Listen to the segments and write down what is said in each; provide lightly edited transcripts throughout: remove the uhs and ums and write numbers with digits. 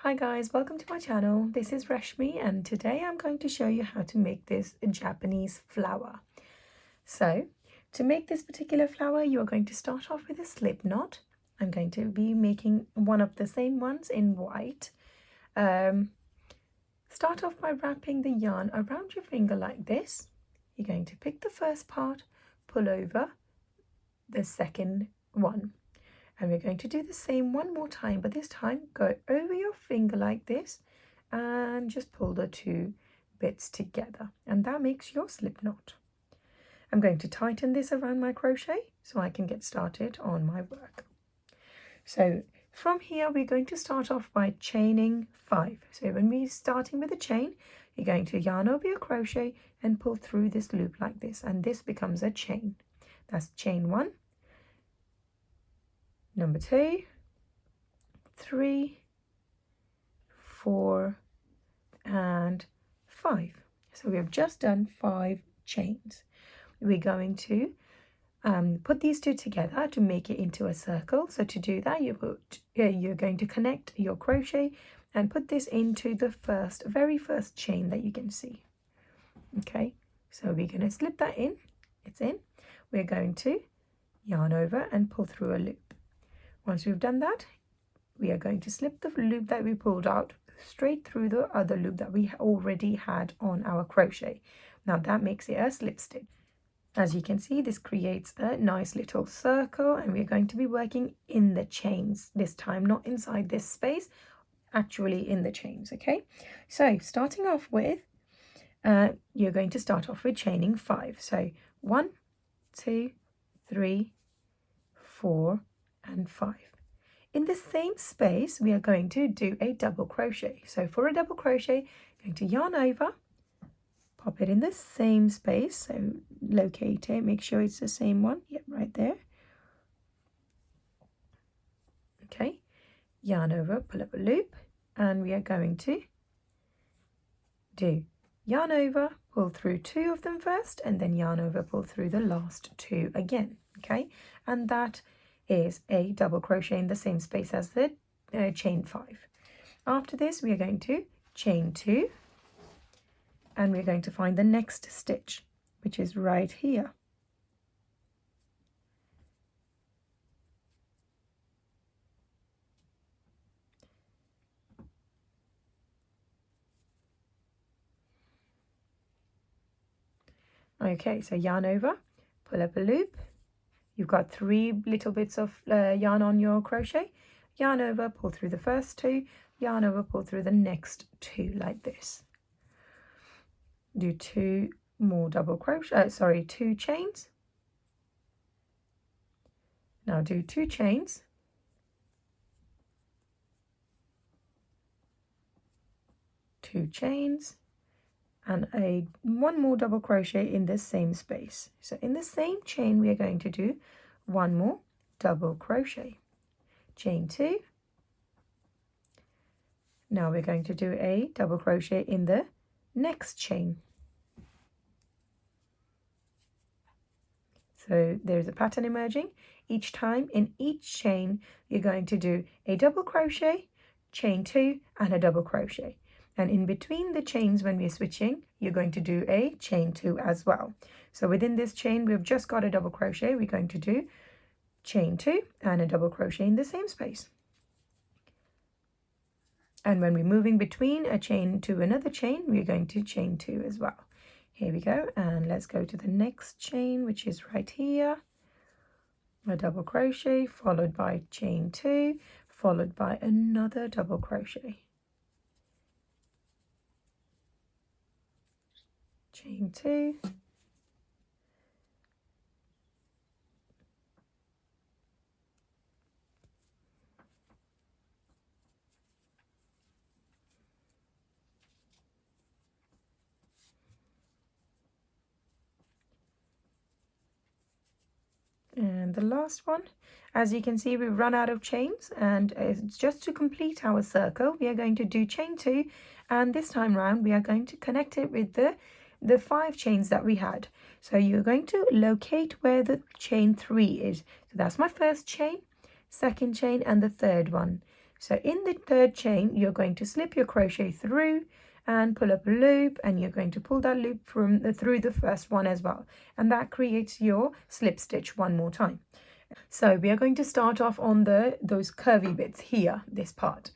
Hi guys, welcome to my channel. This is Rashmi and today I'm going to show you how to make this Japanese flower. So to make this particular flower, you are going to start off with a slip knot. I'm going to be making one of the same ones in white. Start off by wrapping the yarn around your finger like this. You're going to pick the first part, pull over the second one. And we're going to do the same one more time, but this time go over your finger like this and just pull the two bits together, and that makes your slip knot. I'm going to tighten this around my crochet so I can get started on my work. So from here we're going to start off by chaining 5. So when we're starting with a chain, you're going to yarn over your crochet and pull through this loop like this, and this becomes a chain. That's chain 1, number 2, 3, 4, and 5. So we have just done 5 chains. We're going to put these two together to make it into a circle. So to do that, you're going to connect your crochet and put this into the very first chain that you can see. Okay, so we're going to slip that in. It's in. We're going to yarn over and pull through a loop. Once we've done that, we are going to slip the loop that we pulled out straight through the other loop that we already had on our crochet. Now that makes it a slip stitch. As you can see, this creates a nice little circle, and we're going to be working in the chains this time, not inside this space, actually in the chains. Okay, so starting off with, you're going to start off with chaining 5. So 1, 2, 3, 4, and 5. In the same space, we are going to do a double crochet. So for a double crochet, going to yarn over, pop it in the same space. So locate it, make sure it's the same one. Yep, right there. Okay, yarn over, pull up a loop, and we are going to do yarn over, pull through 2 of them first, and then yarn over, pull through the last 2 again. Okay, and that is a double crochet in the same space as the chain 5. After this, we are going to chain 2, and we're going to find the next stitch, which is right here. Okay, so yarn over, pull up a loop. You've got 3 little bits of yarn on your crochet. Yarn over, pull through the first 2, yarn over, pull through the next 2 like this. Do 2 more double crochet, 2 chains. Now do 2 chains. Two chains, and one more double crochet in the same space. So in the same chain, we are going to do 1 more double crochet. Chain 2. Now we're going to do a double crochet in the next chain. So there's a pattern emerging. Each time in each chain, you're going to do a double crochet, chain 2, and a double crochet. And in between the chains, when we're switching, you're going to do a chain 2 as well. So within this chain, we've just got a double crochet. We're going to do chain 2 and a double crochet in the same space. And when we're moving between a chain to another chain, we're going to chain 2 as well. Here we go, and let's go to the next chain, which is right here. A double crochet followed by chain 2, followed by another double crochet. Chain 2, and the last one. As you can see, we've run out of chains, and it's just to complete our circle, we are going to do chain 2, and this time round we are going to connect it with the 5 chains that we had. So you're going to locate where the chain 3 is. So that's my first chain, second chain, and the third one. So in the third chain, you're going to slip your crochet through and pull up a loop, and you're going to pull that loop through the first one as well, and that creates your slip stitch one more time. So we are going to start off on those curvy bits here, this part.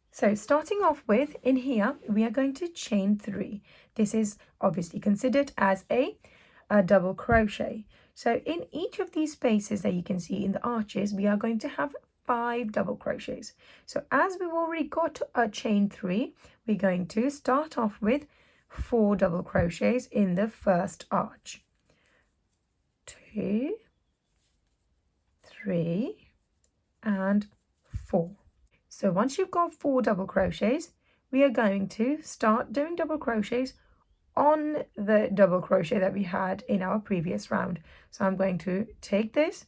So starting off with, in here, we are going to chain 3. This is obviously considered as a double crochet. So in each of these spaces that you can see in the arches, we are going to have 5 double crochets. So as we've already got a chain 3, we're going to start off with 4 double crochets in the first arch. 2, 3, and 4. So once you've got 4 double crochets, we are going to start doing double crochets on the double crochet that we had in our previous round. So I'm going to take this,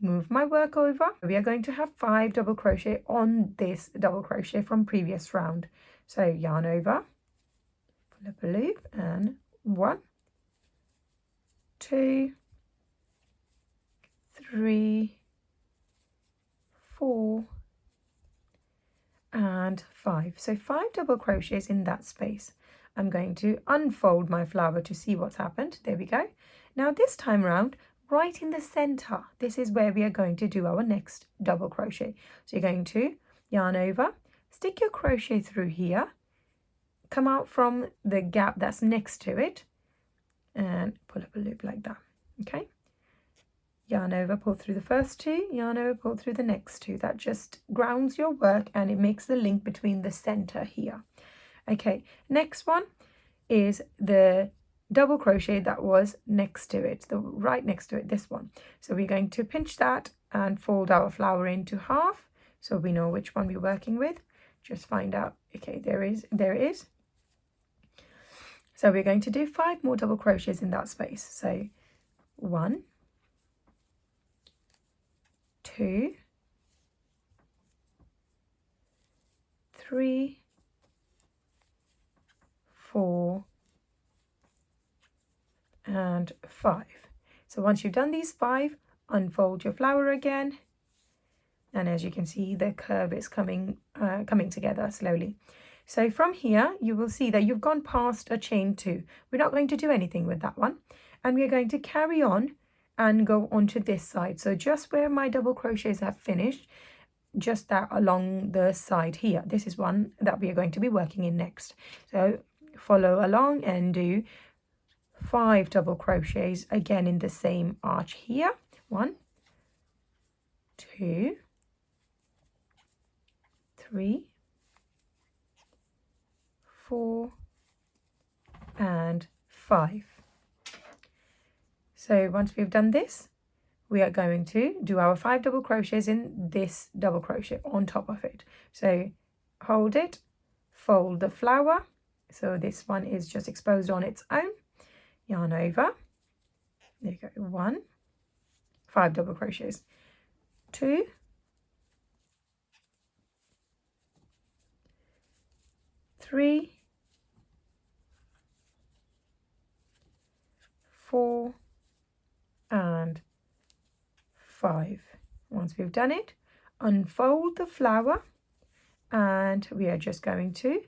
move my work over. We are going to have 5 double crochet on this double crochet from previous round. So yarn over, pull up a loop, and 1, 2, 3, 4, and 5. So 5 double crochets in that space. I'm going to unfold my flower to see what's happened. There we go. Now this time round, right in the center, this is where we are going to do our next double crochet. So you're going to yarn over, stick your crochet through here, come out from the gap that's next to it, and pull up a loop like that. Okay, yarn over, pull through the first 2, yarn over, pull through the next 2. That just grounds your work and it makes the link between the center here. Okay, next one is the double crochet that was next to it, right next to it, this one. So we're going to pinch that and fold our flower into half, so we know which one we're working with. Just find out. Okay, there it is. So we're going to do 5 more double crochets in that space. So 1, 2, 3, 4, and 5. So once you've done these 5, unfold your flower again, and as you can see, the curve is coming together slowly. So from here, you will see that you've gone past a chain 2. We're not going to do anything with that one, and we're going to carry on and go onto this side. So just where my double crochets have finished, just that along the side here. This is one that we are going to be working in next. So follow along and do 5 double crochets again in the same arch here. 1, 2, 3, 4, and 5. So once we've done this, we are going to do our 5 double crochets in this double crochet on top of it. So hold it, fold the flower. So this one is just exposed on its own. Yarn over. There you go. 1, 5 double crochets. 2, 3, 4, and 5. Once we've done it, unfold the flower, and we are just going to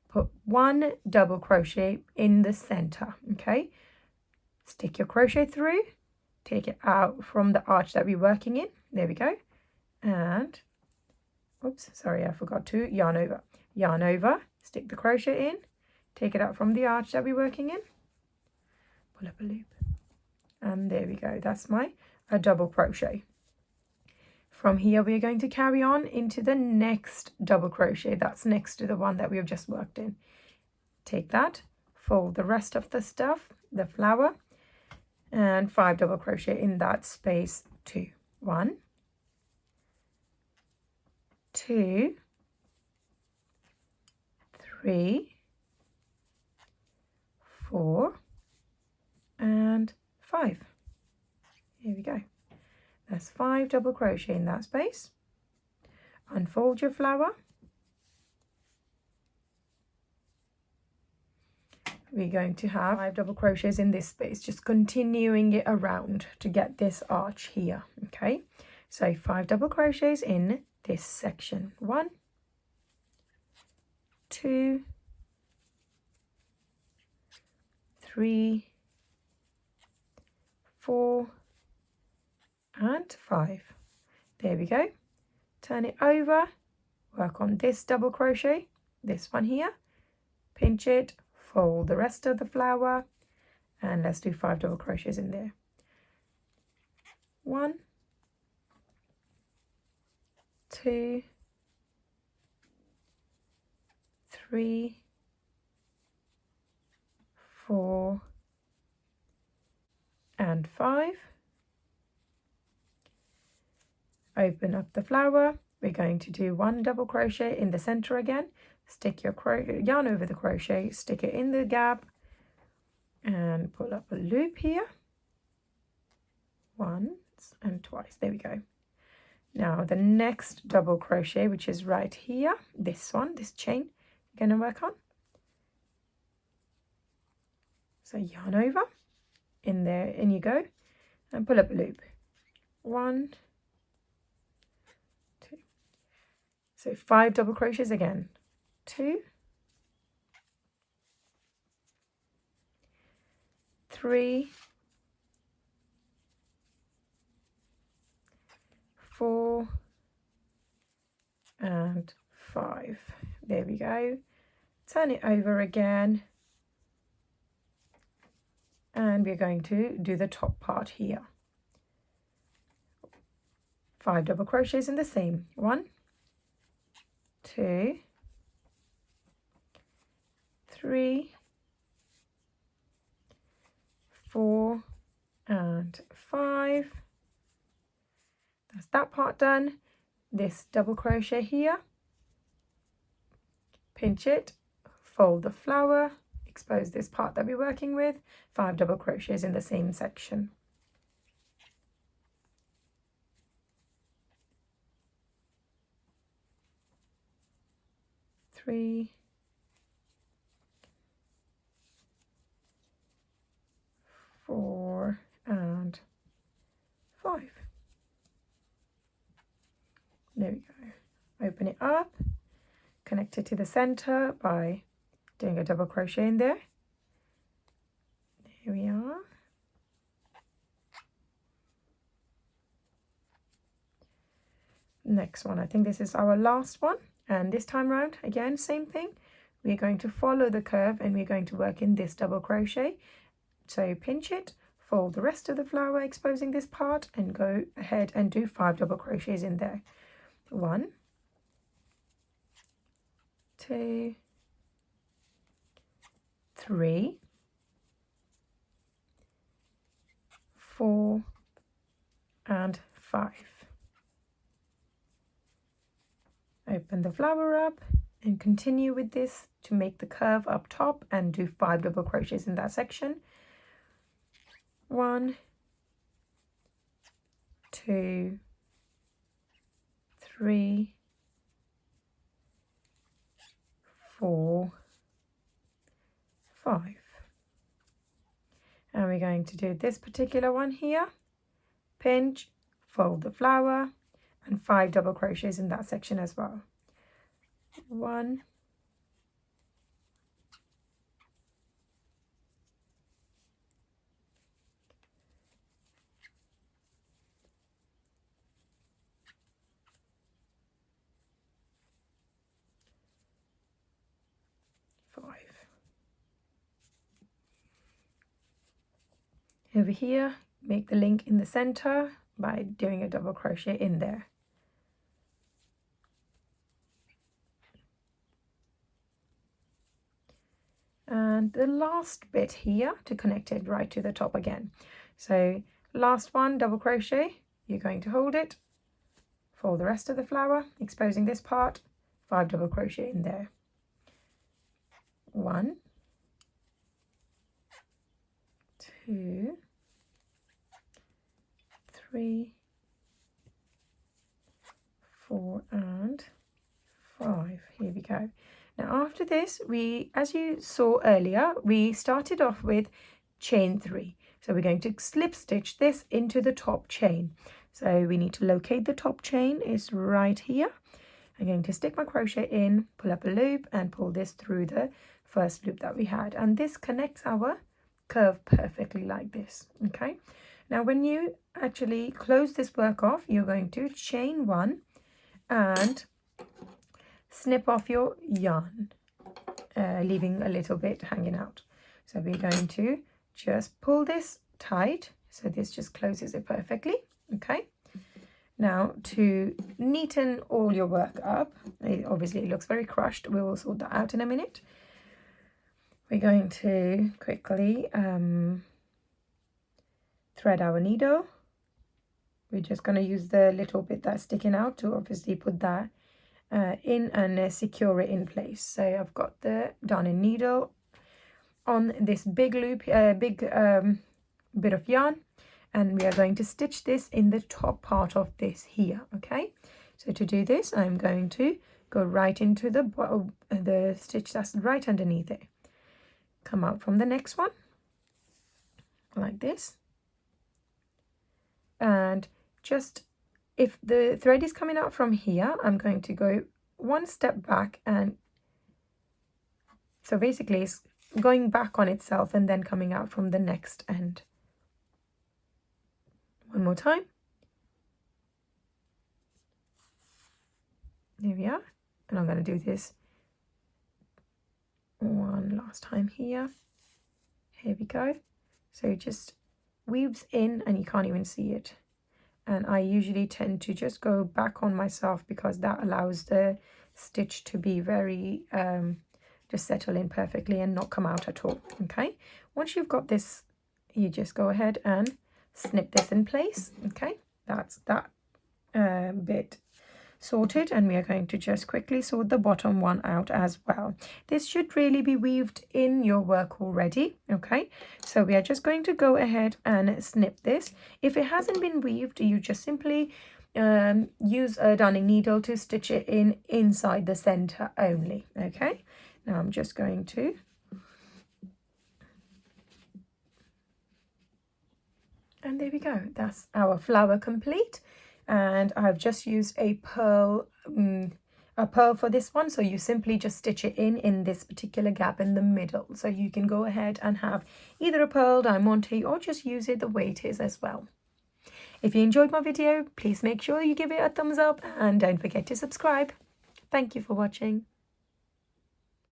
put 1 double crochet in the center. Okay, stick your crochet through, take it out from the arch that we're working in. There we go. And oops, sorry, I forgot to yarn over, stick the crochet in, take it out from the arch that we're working in, pull up a loop, and there we go. That's my double crochet. From here, we are going to carry on into the next double crochet that's next to the one that we have just worked in. Take that, fold the rest of the stuff, the flower, and 5 double crochet in that space too. 1, 2, 3, 4, and 5. Here we go. That's 5 double crochet in that space. Unfold your flower. We're going to have 5 double crochets in this space, just continuing it around to get this arch here. Okay, so 5 double crochets in this section. 1, 2, 3, 4 and 5. There we go. Turn it over, work on this double crochet, this one here, pinch it, fold the rest of the flower, and let's do 5 double crochets in there. 1, 2, 3, 4 and 5. Open up the flower. We're going to do 1 double crochet in the center again. Stick your yarn over the crochet, stick it in the gap, and pull up a loop here. Once and twice. There we go. Now the next double crochet, which is right here, this one, this chain, we're going to work on. So yarn over, in there, in you go, and pull up a loop. 1, 2. So 5 double crochets again. 2, 3, 4 and 5. There we go. Turn it over again, and we're going to do the top part here. 5 double crochets in the same. 1, 2, 3, 4 and 5. That's that part done. This double crochet here, pinch it, fold the flower, expose this part that we're working with, 5 double crochets in the same section. Three, 4 and 5. There we go. Open it up, connect it to the center by doing a double crochet in there. There we are. Next one, I think this is our last one, and this time around again same thing. We're going to follow the curve and we're going to work in this double crochet. So pinch it, fold the rest of the flower, exposing this part, and go ahead and do 5 double crochets in there. 1, 2, 3, 4 and 5. Open the flower up and continue with this to make the curve up top and do 5 double crochets in that section. 1, 2, 3, 4, 5. And we're going to do this particular one here. Pinch, fold the flower, and 5 double crochets in that section as well. 1, 5. Over here, make the link in the center by doing a double crochet in there. And the last bit here to connect it right to the top again. So last one, double crochet, you're going to hold it, fold the rest of the flower, exposing this part, 5 double crochet in there. 1, 2, 3, 4 and 5. Here we go. Now after this, as you saw earlier, we started off with chain 3. So we're going to slip stitch this into the top chain. So we need to locate the top chain. It's right here. I'm going to stick my crochet in, pull up a loop and pull this through the first loop that we had, and this connects our curve perfectly like this. Okay, now when you actually close this work off, you're going to chain one and snip off your yarn, leaving a little bit hanging out. So we're going to just pull this tight so this just closes it perfectly. Okay, now to neaten all your work up, obviously it looks very crushed, we will sort that out in a minute. We're going to quickly thread our needle. We're just going to use the little bit that's sticking out to obviously put that in and secure it in place. So I've got the darning needle on this big loop, bit of yarn, and we are going to stitch this in the top part of this here. Okay, so to do this, I'm going to go right into the stitch that's right underneath it. Come out from the next one like this, and just if the thread is coming out from here, I'm going to go one step back, and so basically it's going back on itself and then coming out from the next end. One more time. There we are, and I'm going to do this one last time here. Here we go. So it just weaves in and you can't even see it, and I usually tend to just go back on myself because that allows the stitch to be very just settle in perfectly and not come out at all. Okay, once you've got this, you just go ahead and snip this in place. Okay, that's that bit sorted, and we are going to just quickly sort the bottom one out as well. This should really be weaved in your work already. Okay, so we are just going to go ahead and snip this. If it hasn't been weaved, you just simply use a darning needle to stitch it in inside the center only. Okay, now I'm just going to and there we go, that's our flower complete. And I've just used a pearl for this one, so you simply just stitch it in this particular gap in the middle. So you can go ahead and have either a pearl, diamante, or just use it the way it is as well. If you enjoyed my video, please make sure you give it a thumbs up and don't forget to subscribe. Thank you for watching.